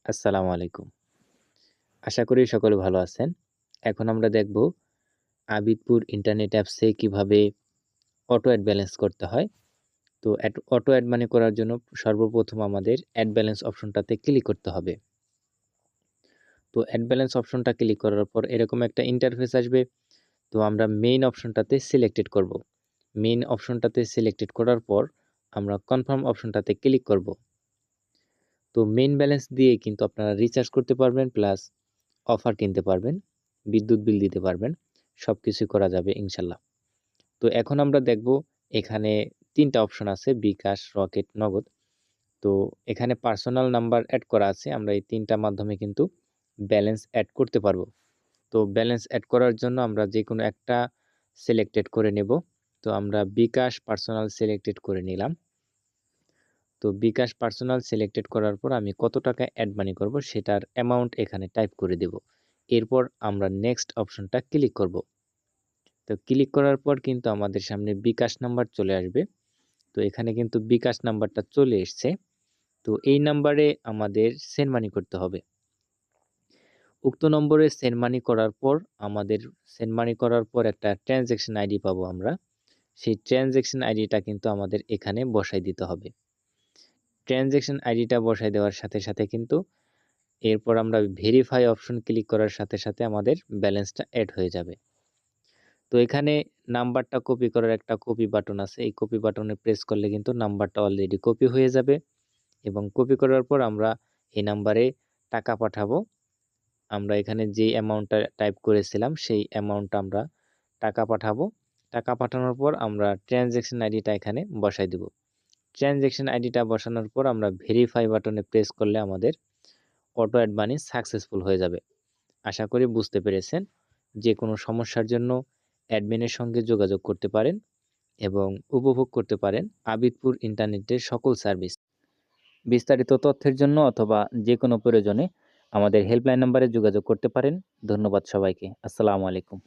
আসসালামু আলাইকুম। আশা করি সকলে ভালো আছেন। এখন আমরা দেখব আবিদপুর ইন্টারনেট অ্যাপসে কিভাবে অটো অ্যাড ব্যালেন্স করতে হয়। তো অটো অ্যাড মানি করার জন্য সর্বপ্রথম আমাদের অ্যাড ব্যালেন্স অপশনটাতে ক্লিক করতে হবে। তো অ্যাড ব্যালেন্স অপশনটা ক্লিক করার পর এরকম একটা ইন্টারফেস আসবে। তো আমরা মেইন অপশনটাতে সিলেক্টেড করব। মেইন অপশনটাতে সিলেক্টেড করার পর আমরা কনফার্ম অপশনটাতে ক্লিক করব। তো মেইন ব্যালেন্স দিয়ে কিন্তু আপনারা রিচার্জ করতে পারবেন, প্লাস অফার কিনতে পারবেন, বিদ্যুৎ বিল দিতে পারবেন, সব কিছুই করা যাবে ইনশাল্লাহ। তো এখন আমরা দেখব এখানে 3টা অপশন আছে, বিকাশ, রকেট, নগদ। তো এখানে পার্সোনাল নাম্বার অ্যাড করা আছে, আমরা এই 3টা মাধ্যমে কিন্তু ব্যালেন্স অ্যাড করতে পারবো। তো ব্যালেন্স অ্যাড করার জন্য আমরা যে কোনো একটা সিলেক্টেড করে নেব। তো আমরা বিকাশ পার্সোনাল সিলেক্টেড করে নিলাম। তো বিকাশ পার্সোনাল সিলেক্টেড করার পর আমি কত টাকা অ্যাড মানি করব সেটার অ্যামাউন্ট এখানে টাইপ করে দেব। এরপর আমরা নেক্সট অপশনটা ক্লিক করব। তো ক্লিক করার পর কিন্তু আমাদের সামনে বিকাশ নাম্বার চলে আসবে। তো এখানে কিন্তু বিকাশ নাম্বারটা চলে এসছে। তো এই নাম্বারে আমাদের সেন্ড মানি করতে হবে। উক্ত নম্বরে সেন্ড মানি করার পর আমাদের সেন্ড মানি করার পর একটা ট্রানজ্যাকশন আইডি পাবো আমরা। সেই ট্রানজ্যাকশন আইডিটা কিন্তু আমাদের এখানে বসাই দিতে হবে। ট্রানজ্যাকশন আইডিটা বসাই দেওয়ার সাথে সাথে কিন্তু এরপর আমরা ভেরিফাই অপশন ক্লিক করার সাথে সাথে আমাদের ব্যালেন্সটা অ্যাড হয়ে যাবে। তো এখানে নাম্বারটা কপি করার একটা কপি বাটন আছে, এই কপি বাটনে প্রেস করলে কিন্তু নাম্বারটা অলরেডি কপি হয়ে যাবে এবং কপি করার পর আমরা এই নাম্বারে টাকা পাঠাবো। আমরা এখানে যে অ্যামাউন্টটা টাইপ করেছিলাম সেই অ্যামাউন্টটা আমরা টাকা পাঠাবো। টাকা পাঠানোর পর আমরা ট্রানজ্যাকশন আইডিটা এখানে বসাই দেব। ট্রানজ্যাকশন আইডিটা বসানোর পর আমরা ভেরিফাই বাটনে প্রেস করলে আমাদের অটো অ্যাড মানি সাকসেসফুল হয়ে যাবে। আশা করি বুঝতে পেরেছেন। যে কোনো সমস্যার জন্য অ্যাডমিনের সঙ্গে যোগাযোগ করতে পারেন এবং উপভোগ করতে পারেন আবিদপুর ইন্টারনেটের সকল সার্ভিস। বিস্তারিত তথ্যের জন্য অথবা যে কোনো প্রয়োজনে আমাদের হেল্পলাইন নম্বরে যোগাযোগ করতে পারেন। ধন্যবাদ সবাইকে। আসসালামু আলাইকুম।